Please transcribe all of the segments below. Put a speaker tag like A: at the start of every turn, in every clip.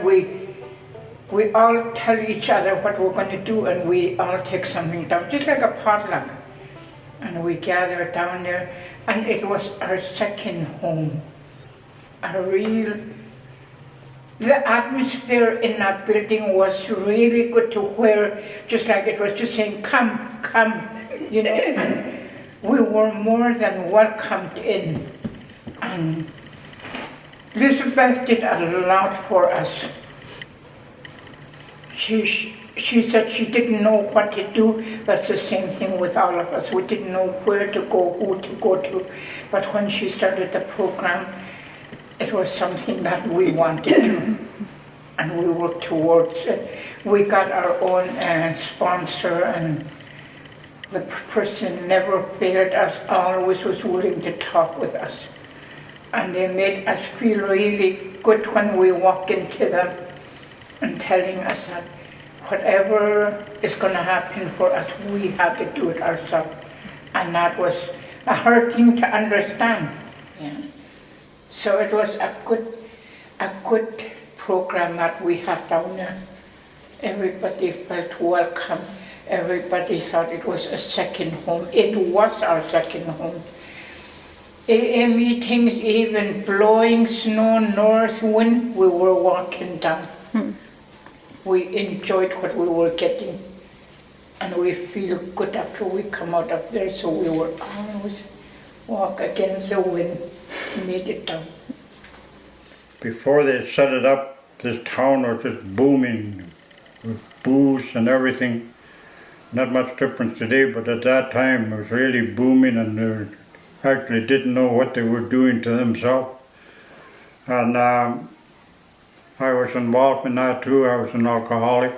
A: that we all tell each other what we're going to do, and we all take something down, just like a potluck. And we gather down there, and it was our second home. The atmosphere in that building was really good to where, just like it was just saying, come, come, you know, and we were more than welcomed in. And Elizabeth did a lot for us. She said she didn't know what to do. That's the same thing with all of us. We didn't know where to go, who to go to. But when she started the program, it was something that we wanted to, and we worked towards it. We got our own sponsor, and the person never failed us, always was willing to talk with us. And they made us feel really good when we walk into them and telling us that whatever is going to happen for us, we have to do it ourselves. And that was a hard thing to understand. Yeah. So it was a good program that we had down there. Everybody felt welcome. Everybody thought it was a second home. It was our second home. AA meetings, even blowing snow, north wind, we were walking down. We enjoyed what we were getting. And we feel good after we come out of there, so we were always walk against the wind, made it down.
B: Before they set it up, this town was just booming with booze and everything. Not much difference today, but at that time it was really booming, and they actually didn't know what they were doing to themselves. And I was involved in that too. I was an alcoholic.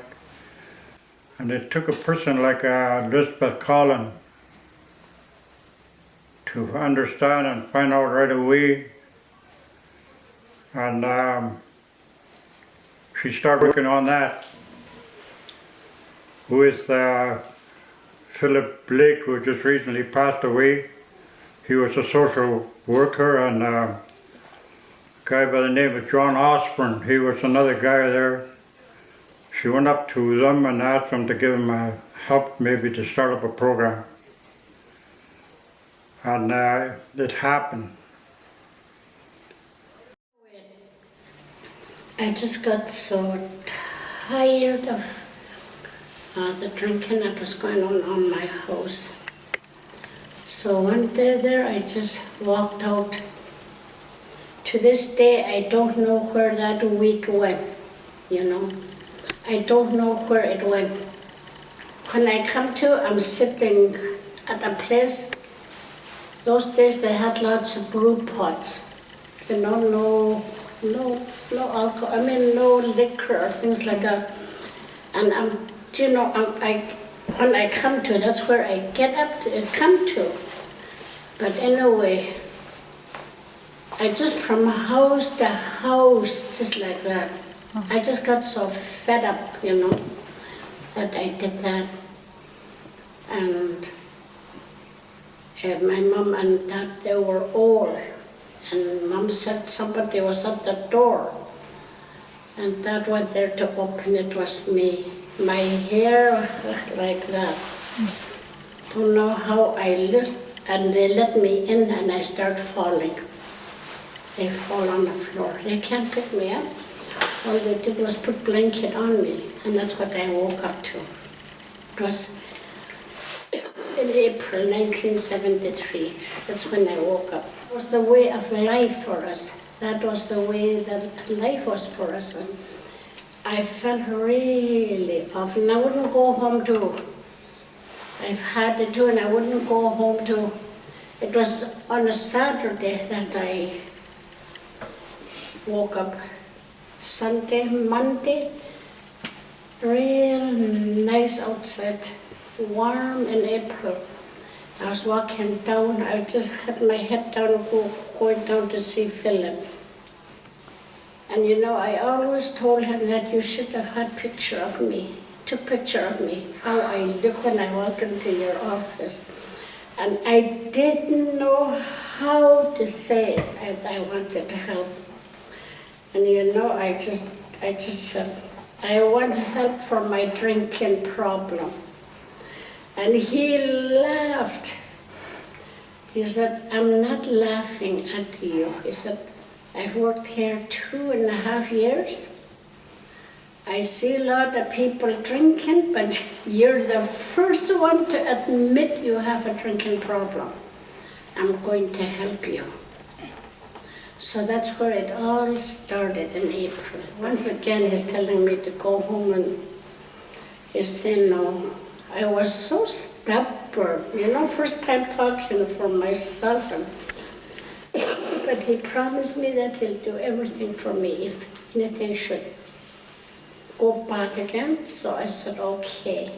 B: And it took a person like Elizabeth Collin to understand and find out right away. And she started working on that with Philip Blake, who just recently passed away. He was a social worker, and a guy by the name of John Osborne, he was another guy there. She went up to them and asked them to give him help maybe to start up a program. And it happened.
C: I just got so tired of the drinking that was going on my house. So one day there, I just walked out. To this day, I don't know where that week went, you know. I don't know where it went. When I come to, I'm sitting at a place. Those days they had lots of brew pots, you know, no alcohol, I mean no liquor or things like that. And when I come to, that's where I get up to come to. But anyway, I just from house to house, just like that. I just got so fed up, you know, that I did that. And my mom and dad, they were old. And Mom said somebody was at the door. And Dad went there to open, it was me. My hair like that. Don't know how I lived. And they let me in and I start falling. They fall on the floor. They can't pick me up. All they did was put blanket on me. And that's what I woke up to. It was in April 1973. That's when I woke up. It was the way of life for us. That was the way that life was for us. And I felt really awful. And I wouldn't go home to. I've had it too, and I wouldn't go home to. It was on a Saturday that I woke up. Sunday, Monday, real nice outside, warm in April. I was walking down, I just had my head down, going down to see Philip. And you know, I always told him that you should have had picture of me, took picture of me, how I look when I walked into your office. And I didn't know how to say it, and I wanted to help. And you know, I just I just said, I want help for my drinking problem. And he laughed. He said, I'm not laughing at you. He said, I've worked here 2.5 years. I see a lot of people drinking, but you're the first one to admit you have a drinking problem. I'm going to help you. So that's where it all started in April. Once again, he's telling me to go home, and he's saying no. I was so stubborn, first time talking for myself. But he promised me that he'll do everything for me if anything should go back again. So I said, okay.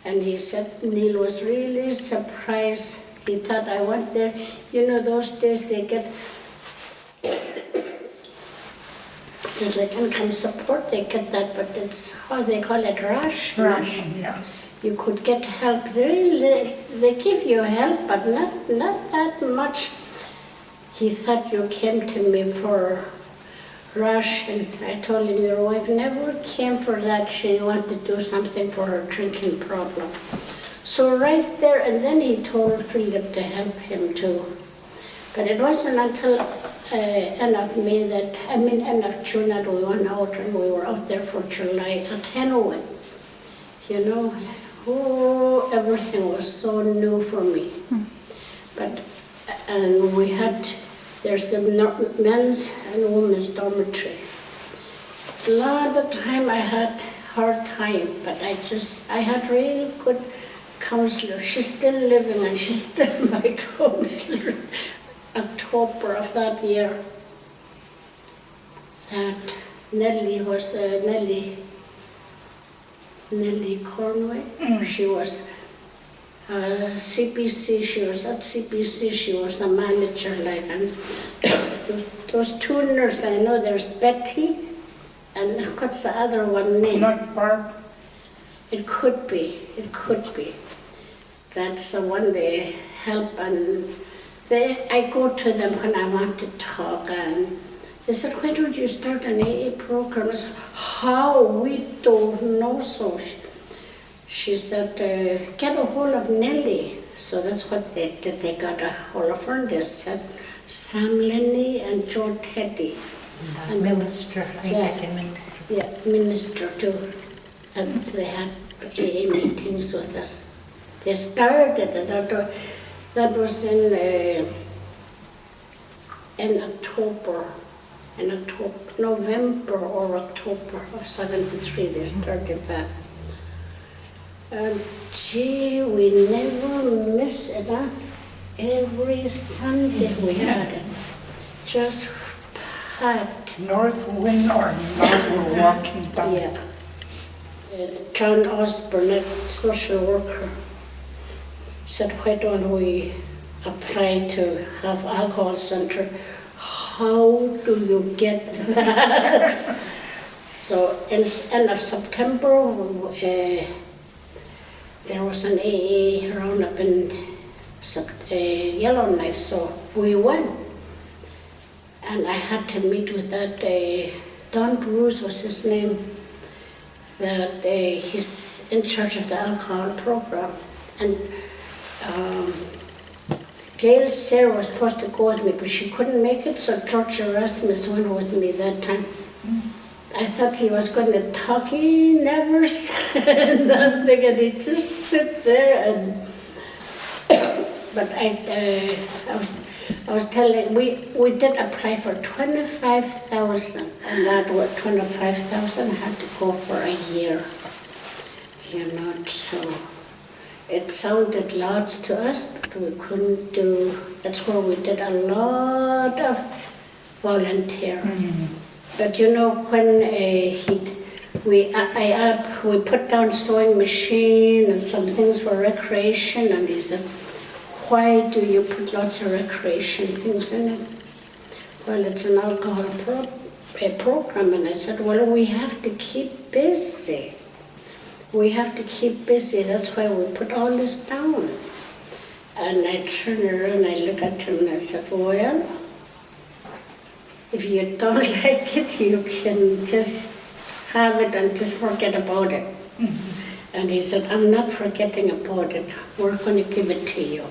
C: And he said, Neil was really surprised. He thought I went there. Those days they get, there's like income support, they get that, but it's how they call it, ration.
A: Ration, yeah.
C: You could get help. They give you help, but not that much. He thought you came to me for ration. I told him, your wife never came for that. She wanted to do something for her drinking problem. So right there, and then he told Philip to help him too. But it wasn't until end of June that we went out, and we were out there for July at Halloween. Everything was so new for me. And there's the men's and women's dormitory. A lot of time I had hard time, but I had really good counselor. She's still living, and she's still my counselor. October of that year, that Nellie was Nellie Cornway. She was CPC. She was at CPC. She was a manager, and those two nurses. I know there's Betty, and what's the other one name?
A: Not Barb.
C: It could be. That's the one they help, and I go to them when I want to talk, and they said, why don't you start an AA program? I said, how? We don't know. So she said, get a hold of Nellie. So that's what they did. They got a hold of her, and they said, Sam Lenny and Joe Teddy.
D: And minister, minister.
C: Yeah, minister too. And they had AA meetings with us. They started it. That was in November or October of 73, they started that. And we never missed it, huh? Every Sunday we had it. Just packed.
A: North Wind or now we're walking down.
C: Yeah. John Osborne, social worker, said, why don't we apply to have alcohol center? How do you get that? So in end of September, there was an AA roundup in Yellowknife, so we went. And I had to meet with that, Don Bruce was his name, that he's in charge of the alcohol program. And Gail Sarah was supposed to go with me, but she couldn't make it, so George Erasmus went with me that time. I thought he was going to talk, he never said nothing, and he just sit there and... But I was telling, we did apply for 25,000, and that was 25,000 had to go for a year, so it sounded lots to us, but we couldn't do, that's where we did a lot of volunteer. But when we put down sewing machine and some things for recreation, and he said, why do you put lots of recreation things in it? Well, it's an alcohol program, and I said, well, we have to keep busy. We have to keep busy, that's why we put all this down. And I turned around, I looked at him and I said, well, if you don't like it, you can just have it and just forget about it. And he said, I'm not forgetting about it. We're going to give it to you.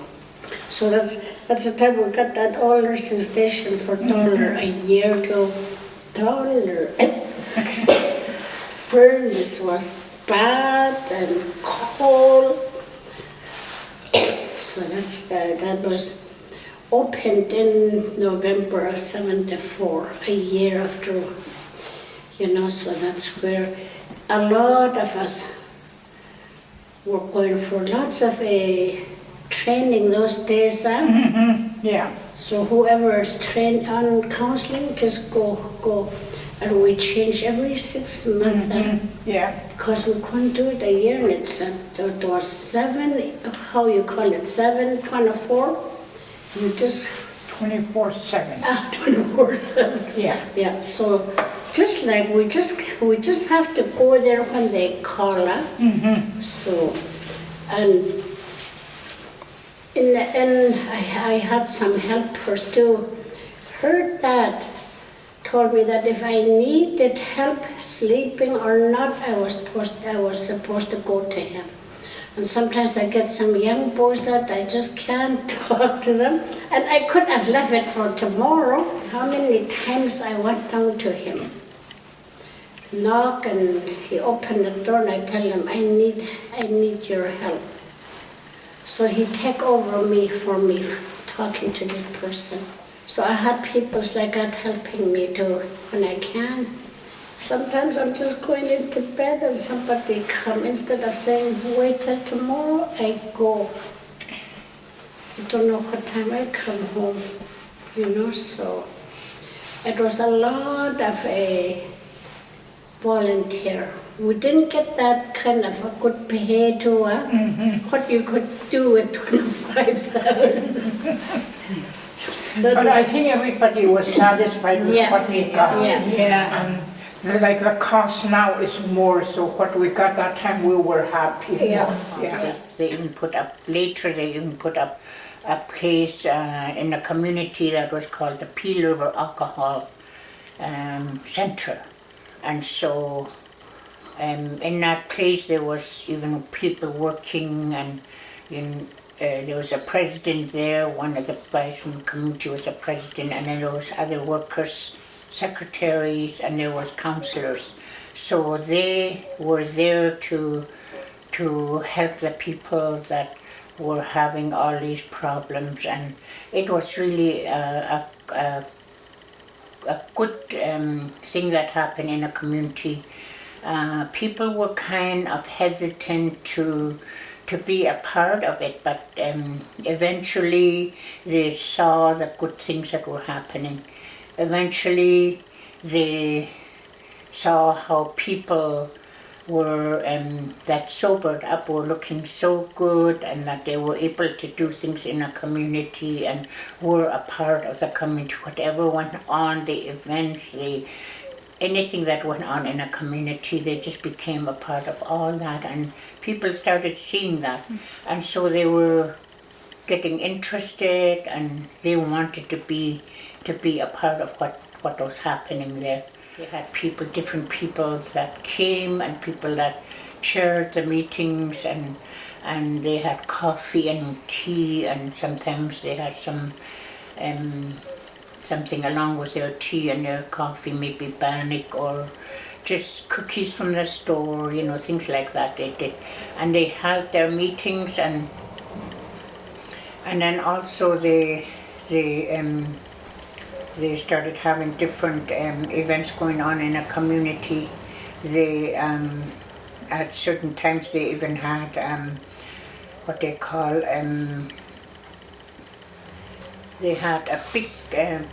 C: So that's the time we got that older station for $1 a year ago. $1. Furnace was bad and cold. So that was opened in November of '74, a year after, so that's where a lot of us were going for lots of training those days.
A: Yeah.
C: So whoever is trained on counseling, just go. And we change every 6 months.
A: Yeah.
C: Because we couldn't do it a year, and it was 7/24. You just
A: 24/7.
C: 24/7.
A: Yeah.
C: Yeah. So just like we just have to go there when they call us. So and in the end, I had some helpers too. Heard that. Told me that if I needed help sleeping or not, I was supposed to go to him. And sometimes I get some young boys that I just can't talk to them. And I could have left it for tomorrow. How many times I went down to him, knock, and he opened the door, and I tell him, I need your help. So he take over for me talking to this person. So I had people like that helping me too when I can. Sometimes I'm just going into bed and somebody come. Instead of saying, wait till tomorrow, I go. I don't know what time I come home, so it was a lot of a volunteer. We didn't get that kind of a good pay to what you could do with 25,000.
A: But I think everybody was satisfied with what they got.
C: Yeah.
A: And like the cost now is more, so what we got that time we were happy.
C: Yeah.
E: They even put up a place in a community that was called the Peel River Alcohol Center. And so in that place there was even people working, and there was a president there. One of the guys from the community was a president, and then there was other workers, secretaries, and there was councillors. So they were there to help the people that were having all these problems, and it was really a good thing that happened in a community. People were kind of hesitant to be a part of it, but eventually they saw the good things that were happening. Eventually they saw how people were that sobered up were looking so good, and that they were able to do things in a community and were a part of the community. Whatever went on, the events, anything that went on in a community, they just became a part of all that, and people started seeing that. And so they were getting interested, and they wanted to be a part of what was happening there. They had different people that came, and people that chaired the meetings, and they had coffee and tea, and sometimes they had something along with their tea and their coffee, maybe bannock or just cookies from the store, things like that they did. And they held their meetings, and then also they started having different events going on in a community. They at certain times they even had what they call they had a big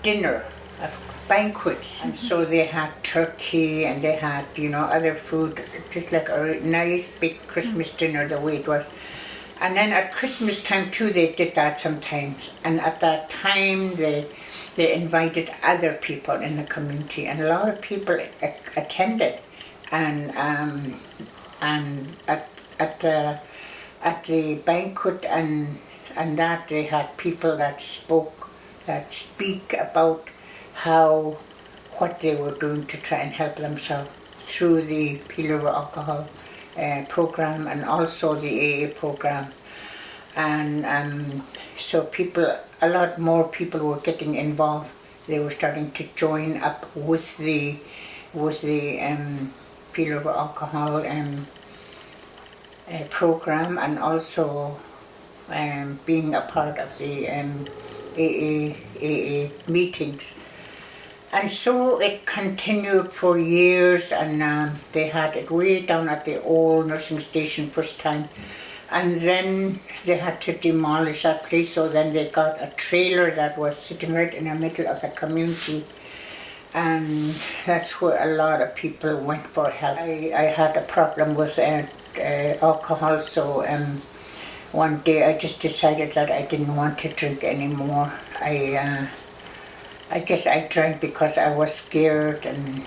E: dinner of banquets, and so they had turkey, and they had other food, just like a nice big Christmas dinner the way it was. And then at Christmas time too they did that sometimes, and at that time they invited other people in the community, and a lot of people attended, and at the banquet and that they had people that speak about how what they were doing to try and help themselves through the Peel Over Alcohol program and also the AA program. And so a lot more people were getting involved. They were starting to join up with the Peel Over Alcohol program, and also being a part of the AA meetings. And so it continued for years, and they had it way down at the old nursing station first time. And then they had to demolish that place, so then they got a trailer that was sitting right in the middle of the community. And that's where a lot of people went for help. I had a problem with alcohol, so one day I just decided that I didn't want to drink anymore. I guess I drank because I was scared, and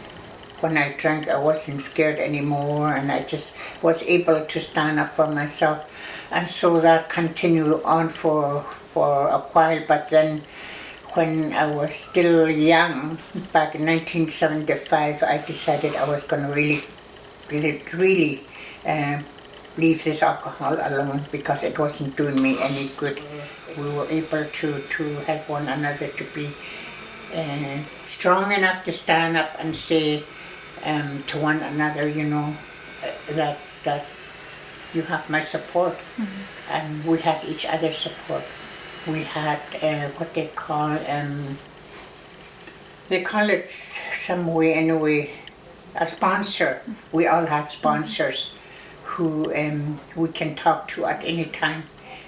E: when I drank I wasn't scared anymore, and I just was able to stand up for myself. And so that continued on for a while, but then when I was still young, back in 1975, I decided I was going to really leave this alcohol alone, because it wasn't doing me any good. We were able to help one another to be strong enough to stand up and say to one another, you know, that you have my support. And we had each other's support. We had what they call it some way anyway, a sponsor. We all had sponsors who we can talk to at any time.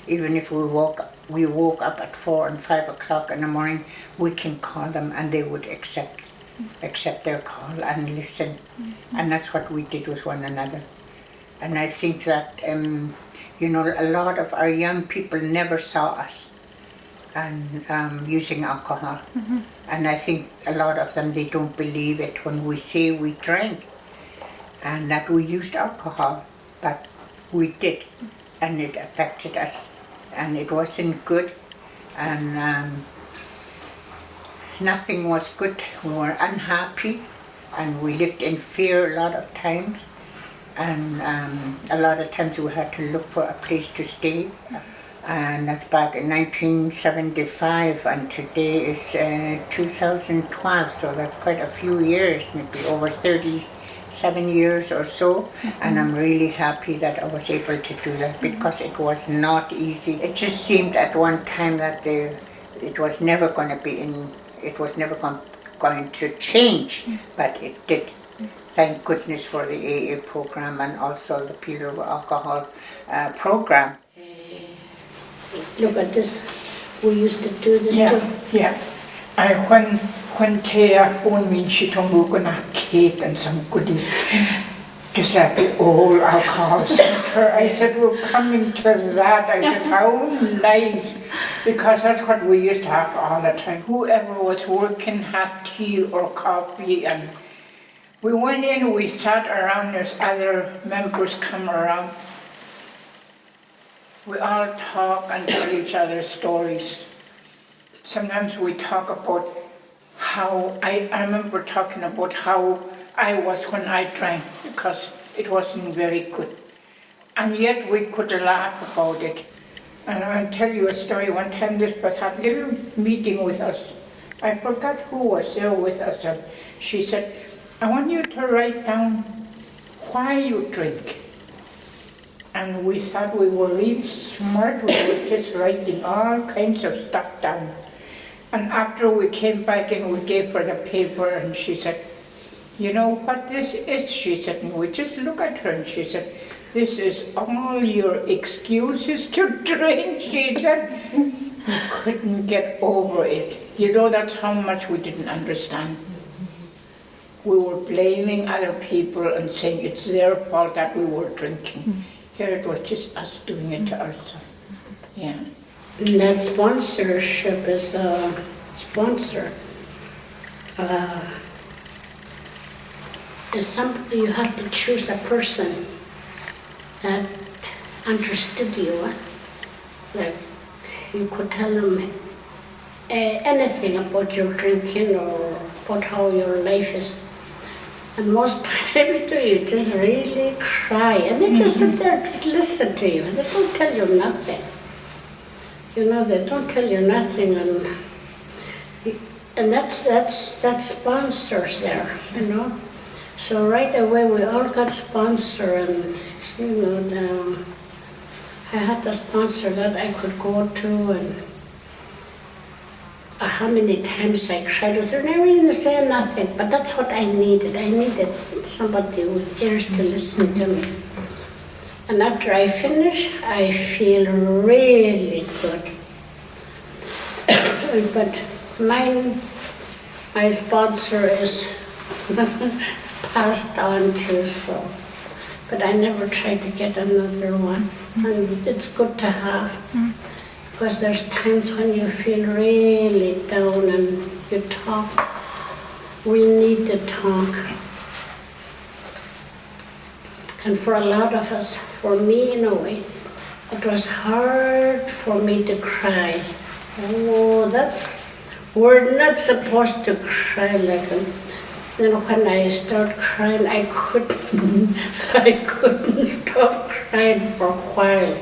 E: Even if we woke up at 4 and 5 o'clock in the morning, we can call them and they would accept their call and listen. And that's what we did with one another. And I think that you know, a lot of our young people never saw us and using alcohol. And I think a lot of them, they don't believe it when we say we drank and that we used alcohol, but we did, and it affected us, and it wasn't good, and nothing was good. We were unhappy, and we lived in fear a lot of times, and a lot of times we had to look for a place to stay. And that's back in 1975, and today is 2012, so that's quite a few years, maybe over 37 years or so. And I'm really happy that I was able to do that, because it was not easy. It just seemed at one time that it was never going to be it was never going to change, but it did. Thank goodness for the AA program and also the Peel Over Alcohol program.
C: Look at this. We used to do this too.
A: Yeah. When Thea phoned me, she told me we were going to have cake and some goodies, just like the old alcohol center. I said, we're coming to that. I said, how nice, because that's what we used to have all the time. Whoever was working had tea or coffee, and we went in, we sat around, there's other members come around. We all talk and tell each other stories. Sometimes we talk about how, I remember talking about how I was when I drank, because it wasn't very good. And yet we could laugh about it. And I'll tell you a story. One time this was had a little meeting with us. I forgot who was there with us. And she said, I want you to write down why you drink. And we thought we were real smart. We were just writing all kinds of stuff down. And after we came back and we gave her the paper, and she said, you know what this is? She said, and we just look at her, and she said, this is all your excuses to drink. She said, we couldn't get over it. You know, that's how much we didn't understand. We were blaming other people and saying it's their fault that we were drinking. Here it was just us doing it to ourselves. Yeah.
C: And that sponsorship is a sponsor. Is somebody, you have to choose a person that understood you. Like you could tell them anything about your drinking or about how your life is. And most times too, you just really cry. And they just sit there, just listen to you. And they don't tell you nothing. You know, they don't tell you nothing. And that's sponsors there, you know. So right away we all got sponsor, and you know, I had a sponsor that I could go to, and how many times I cried with her, never even say nothing, but that's what I needed. I needed somebody with ears to listen to me. And after I finish, I feel really good. But my sponsor is passed on too, so. But I never tried to get another one. And it's good to have. Because there's times when you feel really down and you talk. We need to talk. And for a lot of us, for me in a way, it was hard for me to cry. Oh, we're not supposed to cry like that. Then when I start crying, I couldn't stop crying for a while.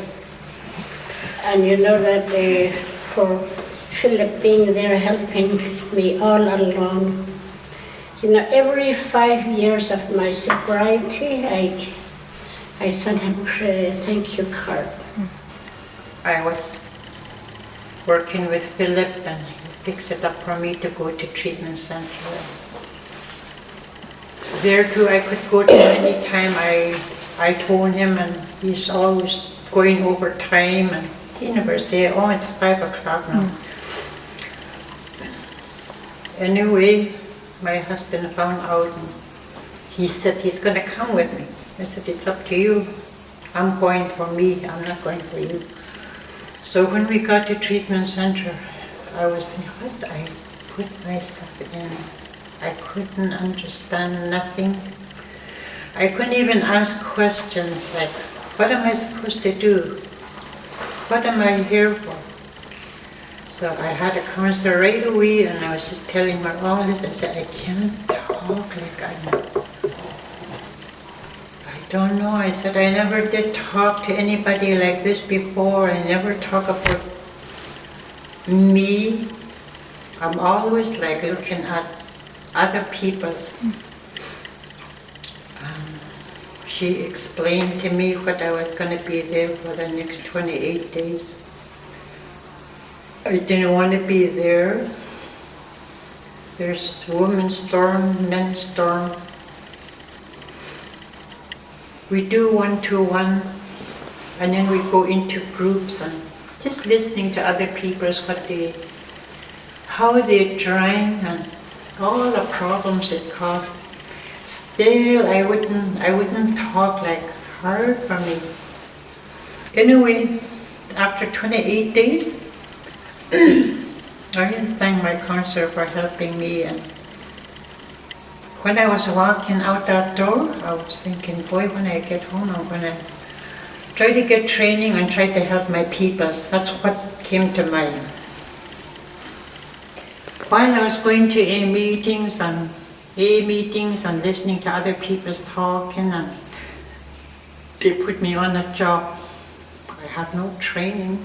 C: And you know that for Philip being there helping me all along, you know, every 5 years of my sobriety, I sent him a thank you card.
E: I was working with Philip and he fixed it up for me to go to treatment center. There too, I could go to any time I told him, and he's always going over time, and he never said, oh, it's 5 o'clock now. Anyway, my husband found out, and he said he's going to come with me. I said, it's up to you. I'm going for me, I'm not going for you. So when we got to treatment center, I was thinking, what I put myself in. I couldn't understand nothing. I couldn't even ask questions like, what am I supposed to do? What am I here for? So I had a counselor right away, and I was just telling her all this. I said, I can't talk like I don't know. I said, I never did talk to anybody like this before. I never talk about me. I'm always like looking at other people's. She explained to me what I was going to be there for the next 28 days. I didn't want to be there. There's women's storm, men's storm. We do one-to-one, and then we go into groups and just listening to other people's how they're trying and all the problems it caused. Still, I wouldn't talk like hard for me. Anyway, after 28 days, I didn't thank my counselor for helping me. And when I was walking out that door, I was thinking, boy, when I get home, I'm going to try to get training and try to help my peoples. That's what came to mind. While I was going to A meetings and listening to other people's talking, and they put me on a job. I had no training.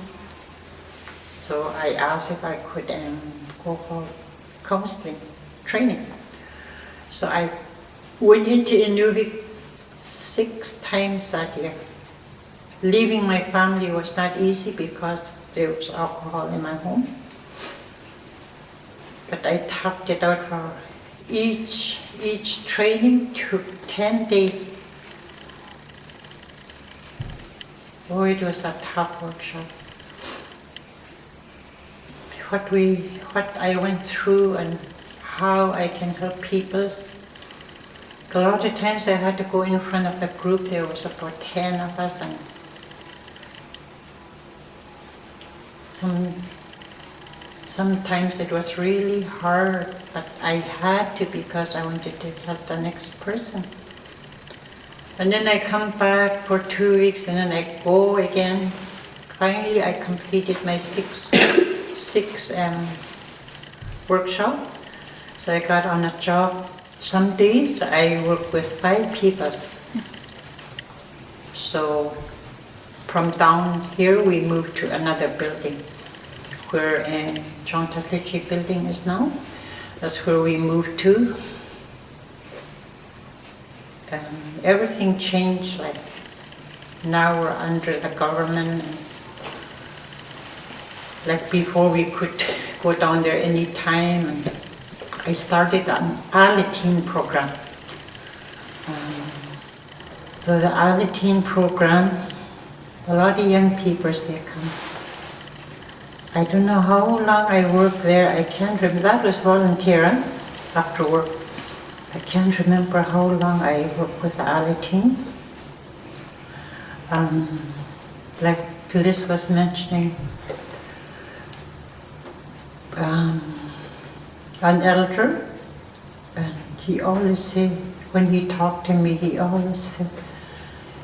E: So I asked if I could go for counseling training. So I went into Luig 6 times that year. Leaving my family was not easy because there was alcohol in my home. But I toughed it out for each training took 10 days. Oh, it was a tough workshop. What I went through and how I can help people. A lot of times I had to go in front of a group. There was about 10 of us, and sometimes it was really hard, but I had to because I wanted to help the next person. And then I come back for 2 weeks, and then I go again. Finally, I completed my six workshop.
D: So I got on a job. Some days I work with 5 people. So from down here we moved to another building where John Teetł'it building is now. That's where we moved to. Everything changed, like now we're under the government. And like before we could go down there anytime. And I started an Alateen program. So the Alateen program, a lot of young people they come. I don't know how long I worked there. I can't remember. That was volunteer after work. I can't remember how long I worked with the Alateen. Like Liz was mentioning, an elder, and he always said, when he talked to me, he always said,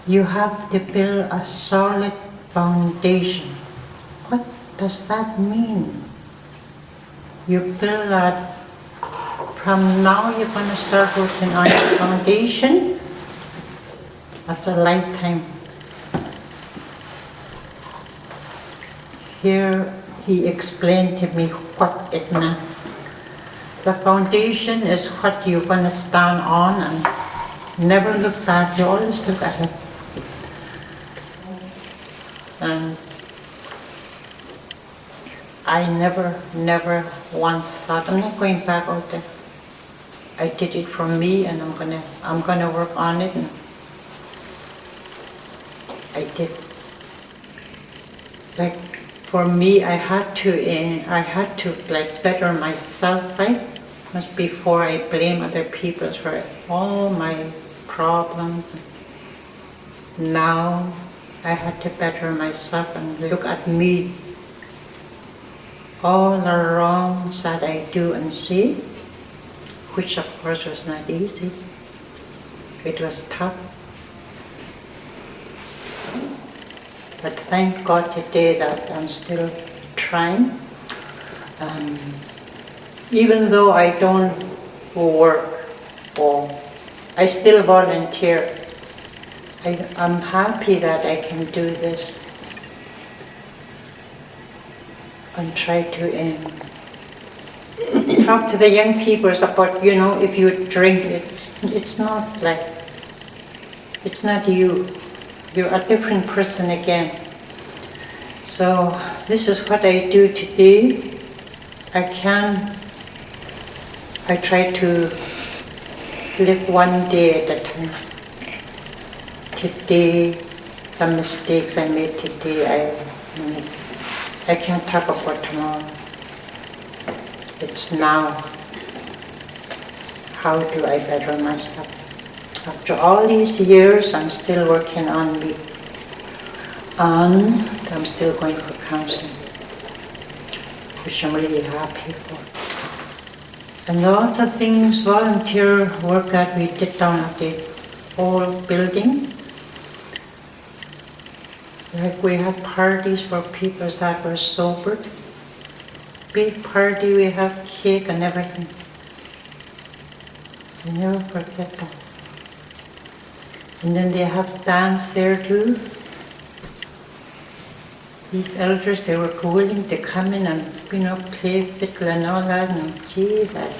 D: you have to build a solid foundation. What does that mean? You build that, from now you're going to start working on your foundation. That's a lifetime. Here he explained to me what it meant. The foundation is what you're going to stand on and never look back, you always look ahead. And I never once thought, I'm not going back out there. I did it for me and I'm gonna work on it, and I did. Like for me, I had to like better myself, right? Because before I blame other people for all my problems. Now I had to better myself and look at me. All the wrongs that I do and see, which of course was not easy. It was tough. But thank God today that I'm still trying. Even though I don't work or I still volunteer, I'm happy that I can do this and try to talk to the young people about, if you drink, it's not like, it's not you. You're a different person again. So this is what I do today. I try to live one day at a time. Today, the mistakes I made today, I can't talk about tomorrow. It's now. How do I better myself? After all these years, I'm still working on me. And I'm still going for counseling, which I'm really happy for. And lots of things, volunteer work that we did down at the whole building. Like we had parties for people that were sobered. Big party, we have cake and everything. I never forget that. And then they have dance there too. These elders, they were willing to come in and, play fiddle and all that, and gee, that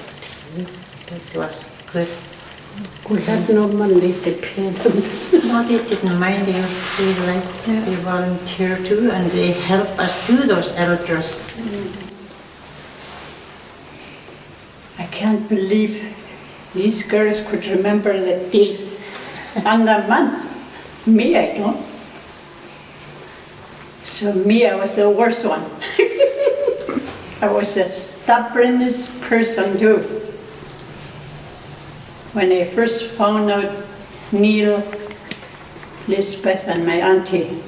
D: was good.
C: We had no money to pay them.
D: No, they didn't mind, they volunteer too, and they help us too, those elders.
F: I can't believe these girls could remember the date and the month. Me, I don't. So me, I was the worst one. I was the stubbornest person too. When I first found out Neil, Lisbeth and my auntie,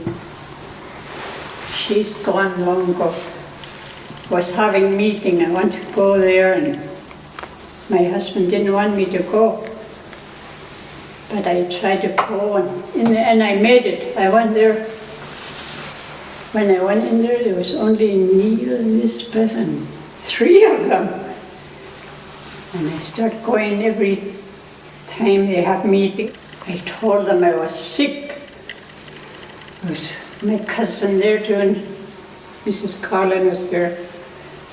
F: she's gone long ago, was having meeting. I want to go there, and my husband didn't want me to go. But I tried to go, and in the end I made it. I went there. When I went in there, there was only Neil, Lisbeth, and 3 of them. And I start going every time they have meeting. I told them I was sick. It was my cousin there doing, Mrs. Collin was there.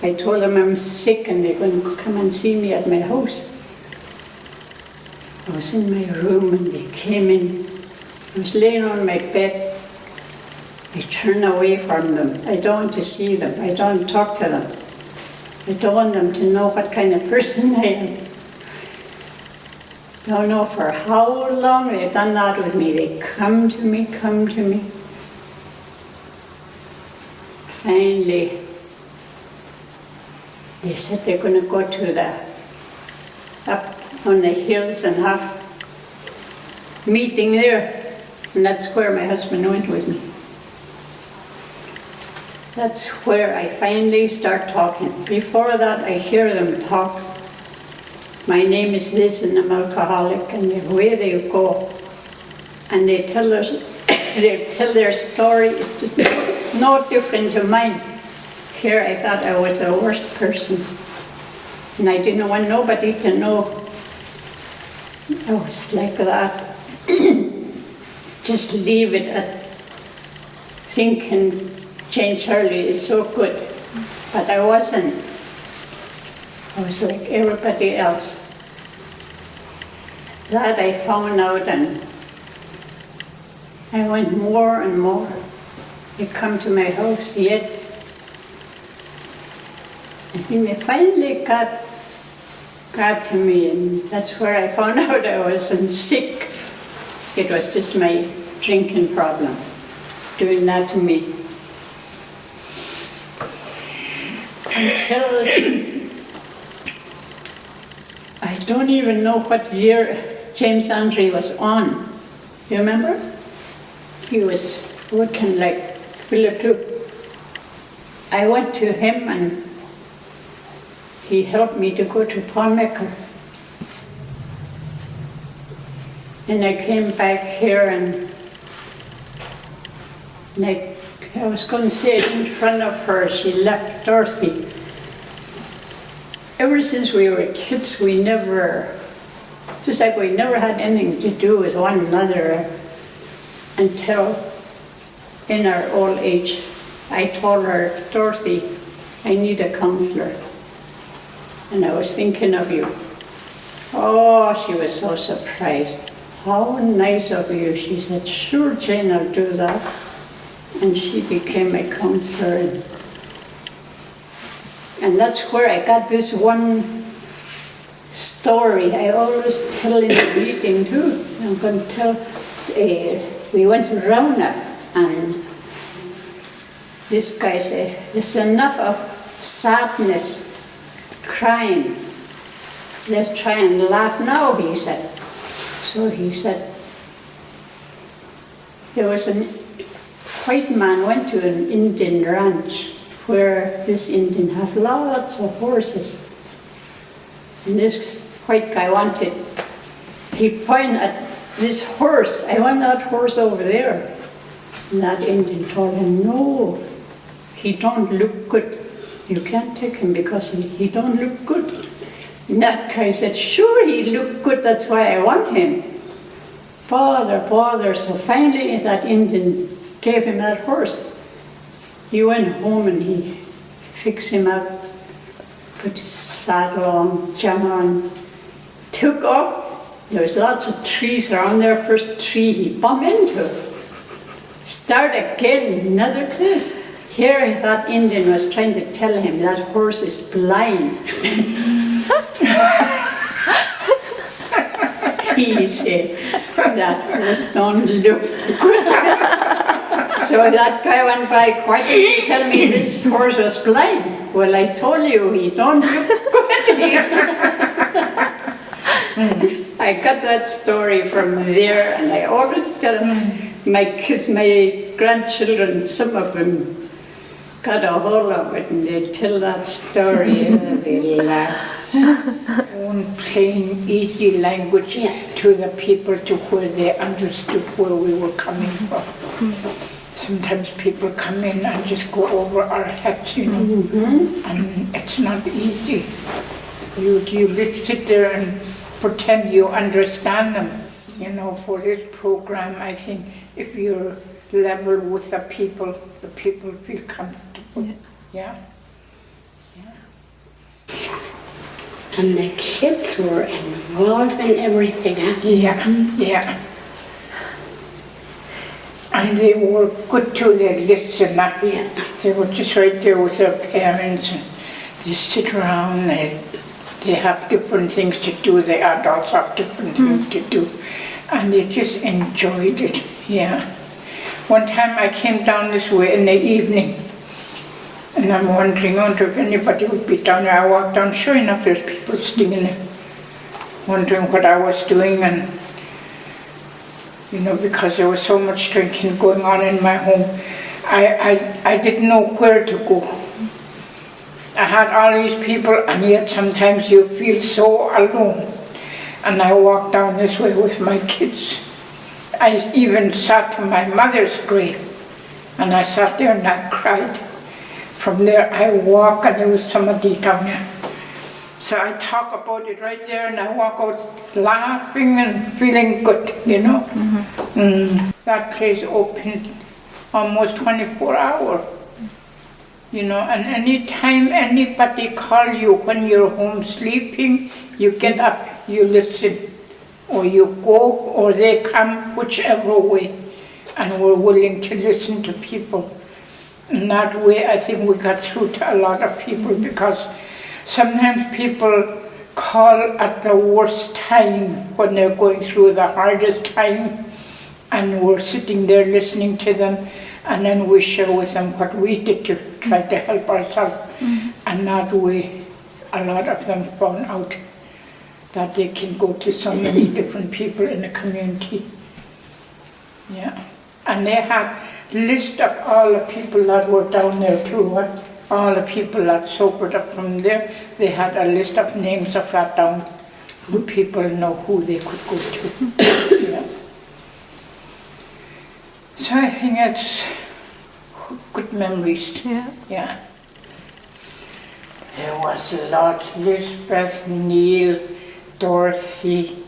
F: I told them I'm sick and they're going to come and see me at my house. I was in my room and they came in. I was laying on my bed. I turn away from them. I don't want to see them. I don't talk to them. I don't want them to know what kind of person I am. Don't know for how long they've done that with me. They come to me. Finally, they said they're going to go to up on the hills and have meeting there. And that's where my husband went with me. That's where I finally start talking. Before that, I hear them talk. My name is this and I'm alcoholic, and away they go. And they tell their story. It's just no different to mine. Here I thought I was the worst person. And I didn't want nobody to know I was like that. Just leave it at thinking Jane Charlie is so good. But I wasn't. I was like everybody else. That I found out, and I went more and more. They come to my house, yet I think they finally got to me, and that's where I found out I wasn't sick. It was just my drinking problem doing that to me. Until I don't even know what year James Andre was on. You remember? He was working like Philip too. I went to him and he helped me to go to Palmaker. And I came back here and I was going to say it in front of her. She left Dorothy. Ever since we were kids, we never, just like we never had anything to do with one another until in our old age. I told her, Dorothy, I need a counselor. And I was thinking of you. Oh, she was so surprised. How nice of you. She said, sure, Jane, I'll do that. And she became my counselor. And that's where I got this one story I always tell in the meeting too. I'm going to tell, we went to Roundup and this guy said, there's enough of sadness, crying. Let's try and laugh now, he said. So he said, there was a white man went to an Indian ranch where this Indian have lots of horses. And this white guy wanted, he pointed at this horse, I want that horse over there. And that Indian told him, no, he don't look good. You can't take him because he don't look good. And that guy said, sure, he look good, that's why I want him. Bother. So finally that Indian gave him that horse. He went home and he fixed him up, put his saddle on, jam on, took off. There was lots of trees around there. First tree he bumped into. Start again, another place. Here that Indian was trying to tell him that horse is blind. He said, that horse don't look good. So that guy went by quietly to tell me this horse was blind. Well, I told you, he don't look good. I got that story from there, and I always tell my kids, my grandchildren, some of them got a hold of it, and they tell that story, and they laugh.
A: Own plain, easy language to the people to where they understood where we were coming from. Sometimes people come in and just go over our heads, you know, and it's not easy. You just sit there and pretend you understand them. You know, for this program, I think if you're level with the people feel comfortable. Yeah.
C: And the kids were involved in everything.
A: Yeah. And they were good too, they listened.
C: Yeah.
A: They were just right there with their parents and they sit around, they have different things to do, the adults have different things to do. And they just enjoyed it, yeah. One time I came down this way in the evening and I'm wondering, I wonder if anybody would be down there. I walked down, sure enough there's people sitting in there wondering what I was doing, and you know, because there was so much drinking going on in my home, I didn't know where to go. I had all these people and yet sometimes you feel so alone. And I walked down this way with my kids. I even sat to my mother's grave and I sat there and I cried. From there I walked and there was somebody down there. So I talk about it right there and I walk out laughing and feeling good, you know. That place opened almost 24 hours. You know, and any time anybody call you when you're home sleeping, you get up, you listen, or you go, or they come, whichever way, and we're willing to listen to people. And that way I think we got through to a lot of people, because sometimes people call at the worst time when they're going through the hardest time, and we're sitting there listening to them, and then we share with them what we did to try to help ourselves. And that way a lot of them found out that they can go to so many different people in the community. Yeah. And they had list of all the people that were down there too. All the people that sobered up from there, they had a list of names of that down, so people know who they could go to. Yeah. So I think it's good memories. Yeah. There was a lot. Lisbeth, Neil, Dorothy,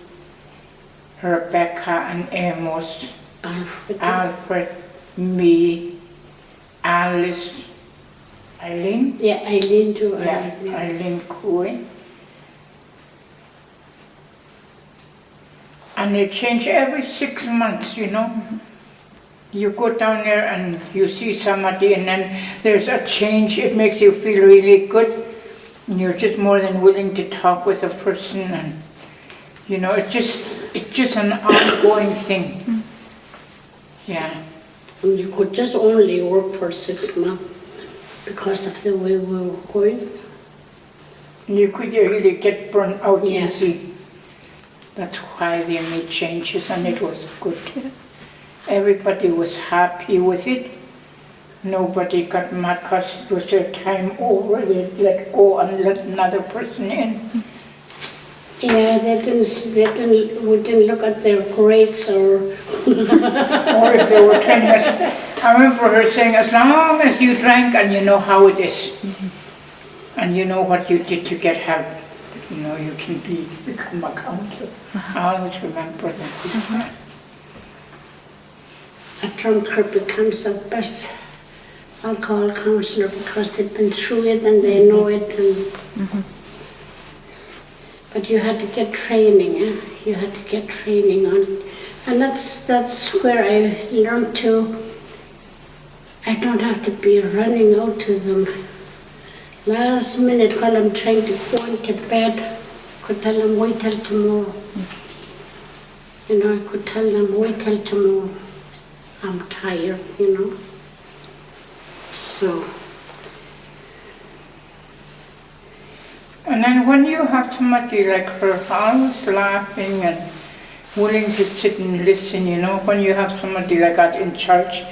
A: Rebecca and Amos, Alfred, me, Alice, Eileen?
C: Yeah, Eileen too.
A: Yeah, Eileen Cohen. And they change every 6 months, you know. You go down there and you see somebody and then there's a change. It makes you feel really good. And you're just more than willing to talk with a person, and you know, it's just an ongoing thing. Yeah.
C: And you could just only work for 6 months because of the way we were going.
A: You could really get burned out
C: Yeah.
A: easy. That's why they made changes, and it was good. Everybody was happy with it. Nobody got mad because it was their time over. They let go and let another person in.
C: Yeah, we didn't look at their grades or...
A: Or if they were training us. I remember her saying, as long as you drank and you know how it is, and you know what you did to get help, you know, you can become a counselor. I always remember that.
C: A drunkard becomes the best alcohol counselor because they've been through it and they know it. And but you had to get training, You had to get training on, and that's where I learned to. I don't have to be running out to them. Last minute while I'm trying to go into bed, I could tell them wait till tomorrow. You know, I could tell them wait till tomorrow. I'm tired, you know. So.
A: And then when you have somebody like her always laughing and willing to sit and listen, you know, when you have somebody like that in church,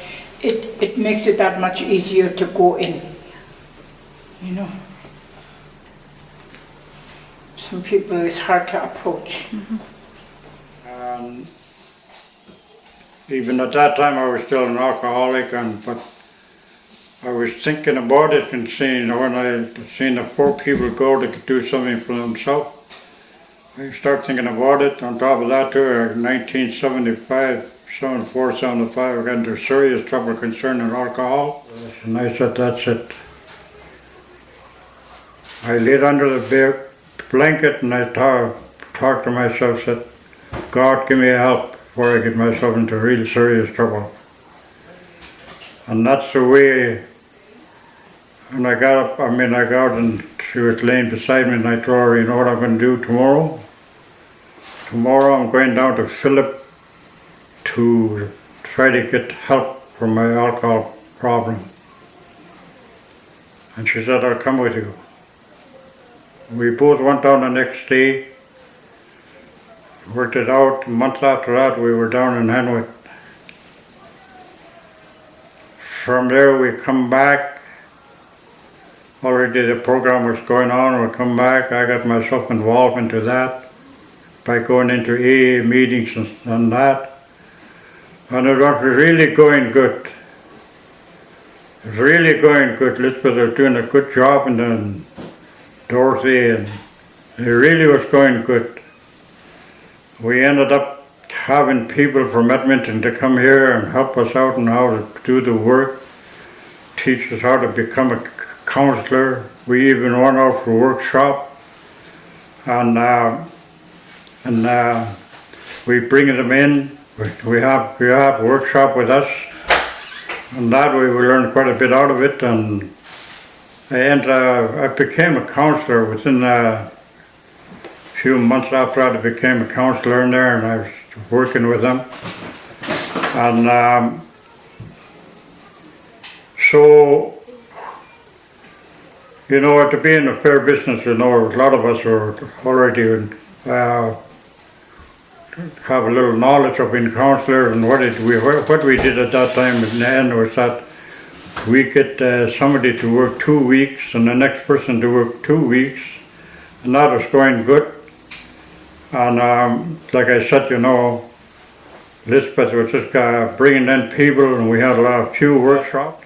A: it makes it that much easier to go in, you know. Some people it's hard to approach.
B: Even at that time I was still an alcoholic, but I was thinking about it and saying, when I seen the poor people go to do something for themselves, I start thinking about it. On top of that, too, in 1975, 74, 75, I got into serious trouble concerning alcohol. And I said, that's it. I laid under the blanket and I talked to myself, said, God, give me help before I get myself into real serious trouble. And that's the way. And I got up, I got out and she was laying beside me and I told her, you know what I'm going to do tomorrow? Tomorrow I'm going down to Philip to try to get help for my alcohol problem. And she said, I'll come with you. We both went down the next day, worked it out. A month after that we were down in Henwood. From there we come back. Already the program was going on, we come back, I got myself involved into that by going into AA meetings and that. And it was really going good. It was really going good. Elizabeth was doing a good job and then Dorothy, and it really was going good. We ended up having people from Edmonton to come here and help us out on how to do the work, teach us how to become a counselor. We even went out for a workshop, and we bring them in. We have a workshop with us, and that way we learned quite a bit out of it. And I became a counselor within a few months after that. I became a counselor in there, and I was working with them. And so. You know, to be in a fair business, you know, a lot of us were already have a little knowledge of being counselors, and what we did at that time in the end was that we get somebody to work 2 weeks and the next person to work 2 weeks, and that was going good. And like I said, you know, Elizabeth was just bringing in people, and we had a few workshops.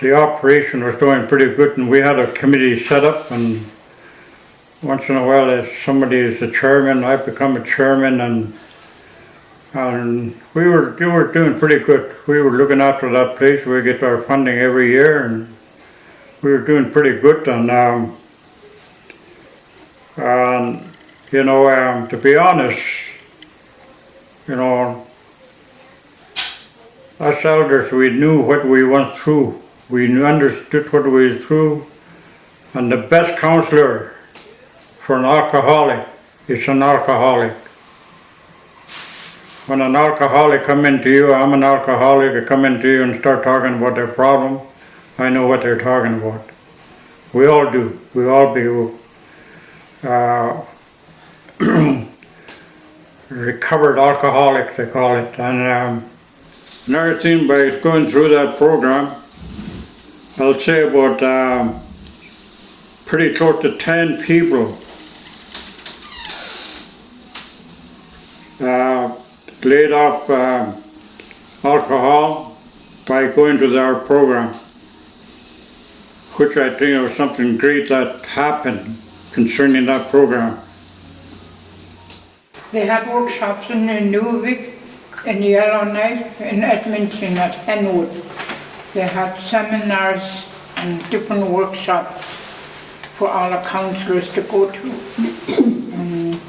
B: The operation was doing pretty good, and we had a committee set up, and once in a while if somebody is the chairman, I become a chairman, and we were doing pretty good. We were looking after that place. We get our funding every year, and we were doing pretty good. And you know, to be honest, you know, us elders, we knew what we went through. We understood what we went through, and the best counselor for an alcoholic is an alcoholic. When an alcoholic come into you, I'm an alcoholic, I come into you and start talking about their problem, I know what they're talking about. We all do. We all be recovered alcoholics, they call it. And another thing, by going through that program, I'll say about pretty close to 10 people laid off alcohol by going to our program, which I think was something great that happened concerning that program.
A: They had workshops in Luig, in Yellowknife, in Edmonton at Henwood. They had seminars and different workshops for all the counsellors to go to. And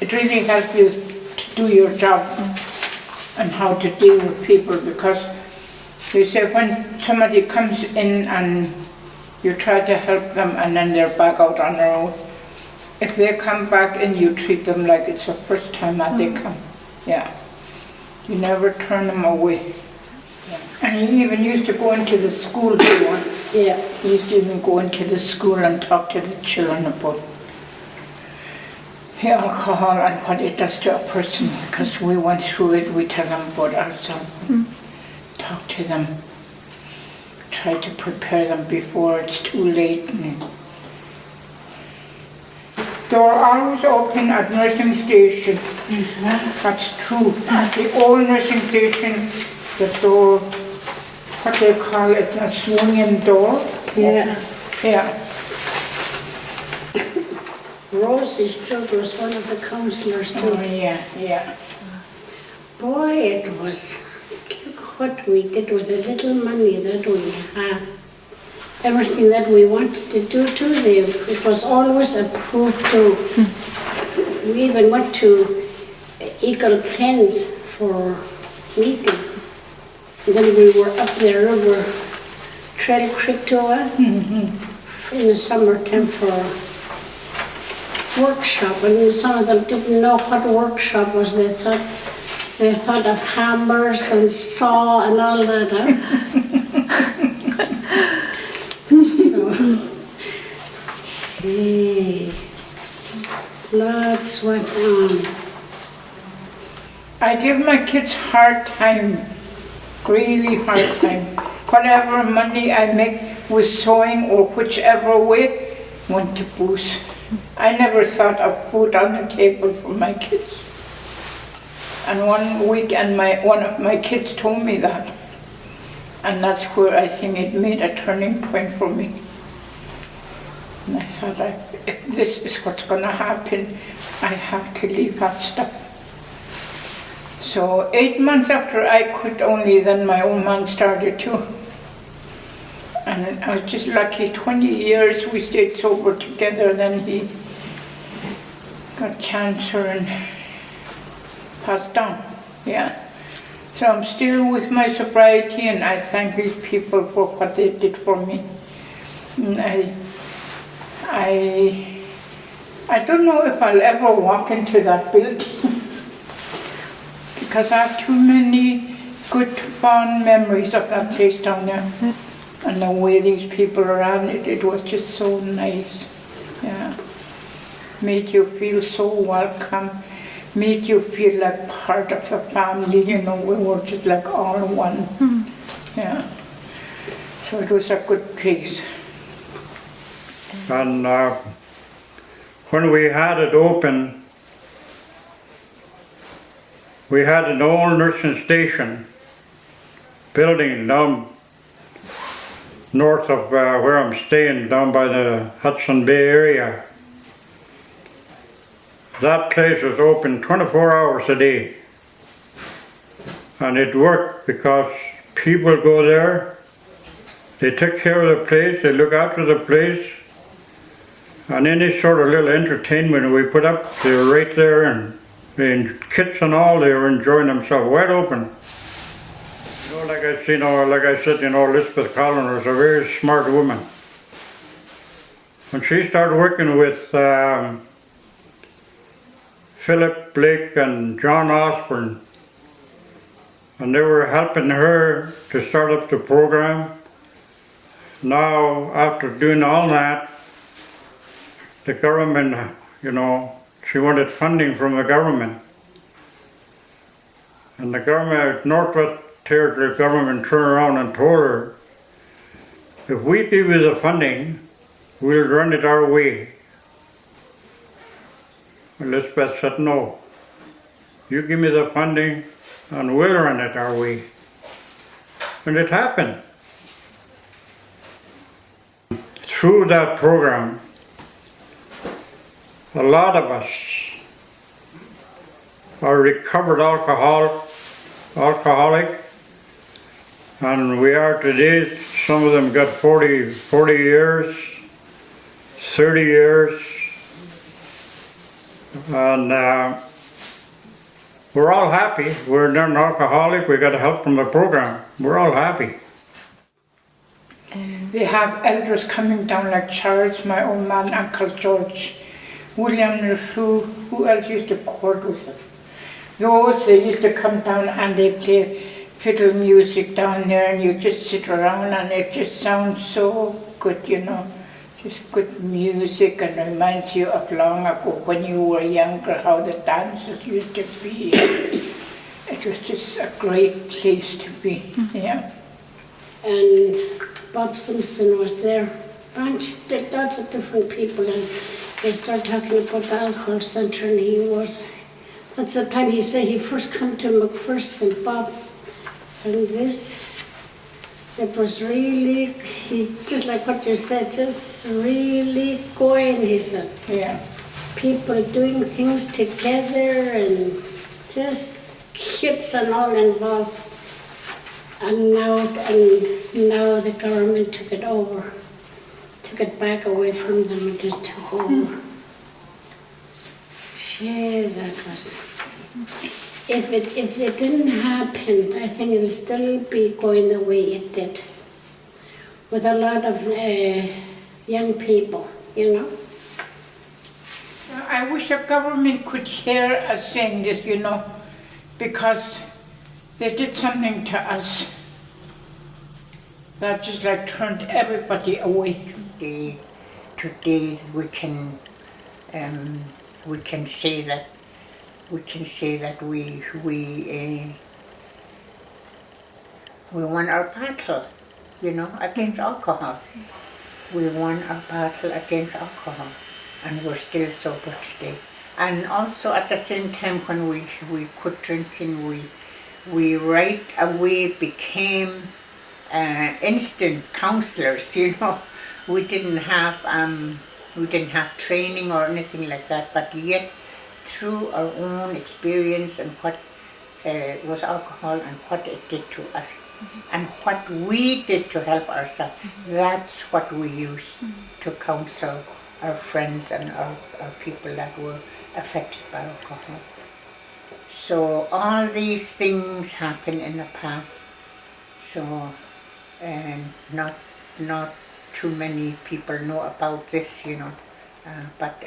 A: it really helped you to do your job and how to deal with people, because they say when somebody comes in and you try to help them and then they're back out on their own, if they come back and you treat them like it's the first time that they come, yeah, you never turn them away. Yeah. And you even used to go into the school too.
C: Yeah.
A: You used to even go into the school and talk to the children about the alcohol and what it does to a person, because we went through it. We tell them about ourselves, talk to them, try to prepare them before it's too late. They were always open at nursing station. That's true. The old nursing station, the door what they call it, a swinging door.
C: Yeah.
A: Yeah.
C: Rosie's children was one of the councillors too.
A: Oh, yeah, yeah.
C: Boy, it was what we did with the little money that we had. Everything that we wanted to do to them, it was always approved too. We even went to Eagle Plains for meeting. And then we were up there over Trail Creek tour in the summertime for workshop, and some of them didn't know what workshop was. They thought of hammers and saw and all that. So, gee, lots went on.
A: I give my kids hard time, really hard time. Whatever money I make with sewing or whichever way, went to booze. I never thought of food on the table for my kids. And one weekend, one of my kids told me that. And that's where I think it made a turning point for me. And I thought, if this is what's going to happen, I have to leave that stuff. So 8 months after I quit only, then my old man started too. And I was just lucky, 20 years we stayed sober together, then he got cancer and passed on, yeah. So I'm still with my sobriety, and I thank these people for what they did for me. And I don't know if I'll ever walk into that building because I have too many good, fond memories of that place down there. And the way these people ran it, it was just so nice, yeah. Made you feel so welcome, made you feel like part of the family, you know, we were just like all one, yeah. So it was a good place.
B: And when we had it open, we had an old nursing station building down north of where I'm staying, down by the Hudson Bay area. That place was open 24 hours a day. And it worked because people go there, they take care of the place, they look after the place, and any sort of little entertainment we put up, they were right there, and kids and all, they were enjoying themselves wide open. You know, like I said, Elizabeth Collins was a very smart woman. When she started working with Philip Blake and John Osborne, and they were helping her to start up the program. Now, after doing all that, the government, you know, she wanted funding from the government. And the government, Northwest Territory government, turned around and told her, if we give you the funding, we'll run it our way. Elizabeth said, no, you give me the funding and we'll run it our way. And it happened. Through that program, a lot of us are recovered alcoholic, and we are today. Some of them got 40 years, 30 years, and we're all happy. We're not an alcoholic, we got help from the program. We're all happy.
A: We have elders coming down like Charles, my old man, Uncle George, William LeFou, who else used to court with us? Those, they used to come down and they play fiddle music down there, and you just sit around and it just sounds so good, you know. Just good music, and reminds you of long ago when you were younger, how the dances used to be. It was just a great place to be, yeah.
C: And Bob Simpson was there. Bunch, lots of different people, and they started talking about the alcohol centre, and that's the time he said he first come to McPherson, Bob. And this It was really, just like what you said, just really going, he said.
A: Yeah.
C: People doing things together and just kids and all involved. And now the government took it over, took it back away from them and just took over. Gee, that was. If it didn't happen, I think it'll still be going the way it did, with a lot of young people, you know.
A: I wish the government could hear us saying this, you know, because they did something to us that just like turned everybody away.
E: Today we can say that we won our battle, you know, against alcohol. We won our battle against alcohol, and we're still sober today. And also at the same time, when we quit drinking, we right away became instant counselors. You know, we didn't have training or anything like that, but yet through our own experience and what was alcohol and what it did to us, and what we did to help ourselves, that's what we use to counsel our friends and our people that were affected by alcohol. So all these things happen in the past. So not too many people know about this, you know, but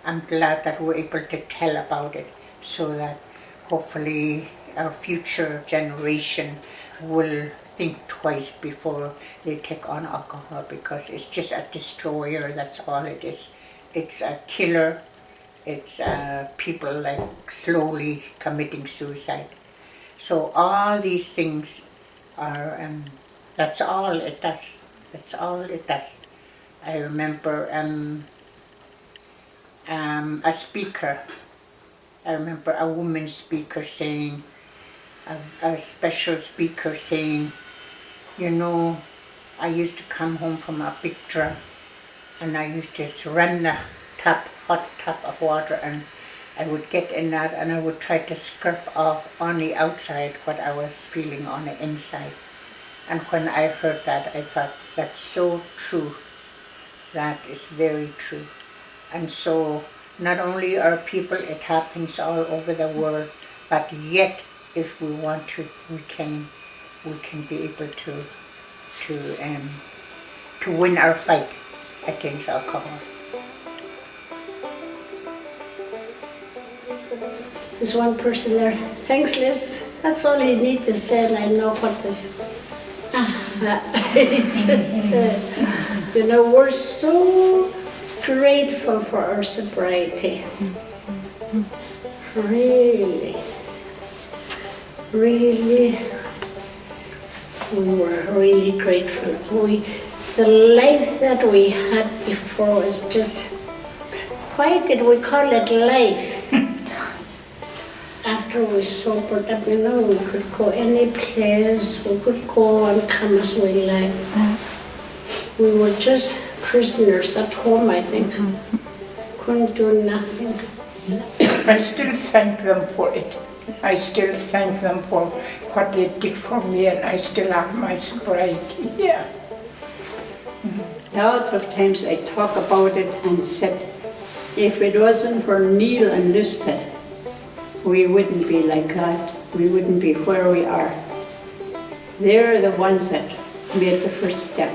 E: I'm glad that we're able to tell about it, so that hopefully our future generation will think twice before they take on alcohol, because it's just a destroyer, that's all it is. It's a killer. It's people like slowly committing suicide. So all these things are, that's all it does. That's all it does. I remember a speaker, I remember a woman speaker saying, a special speaker saying, you know, I used to come home from a big drum and I used to just run the hot tap of water, and I would get in that and I would try to scrub off on the outside what I was feeling on the inside. And when I heard that, I thought, that's so true. That is very true. And so not only are people, it happens all over the world, but yet if we want to, we can be able to win our fight against alcohol.
C: There's one person there. Thanks, Liz. That's all you need to say, and I know what this. Just, you know, we're so grateful for our sobriety. Really, we were really grateful. The life that we had before was just, why did we call it life? After we sobered up, you know, we could go any place, we could go and come as we like. We were just prisoners at home, I think. Couldn't do nothing.
A: I still thank them for it. I still thank them for what they did for me, and I still have my sobriety. Yeah.
F: Lots of times I talk about it and said, if it wasn't for Neil and Lisbeth, we wouldn't be like that. We wouldn't be where we are. They're the ones that made the first step.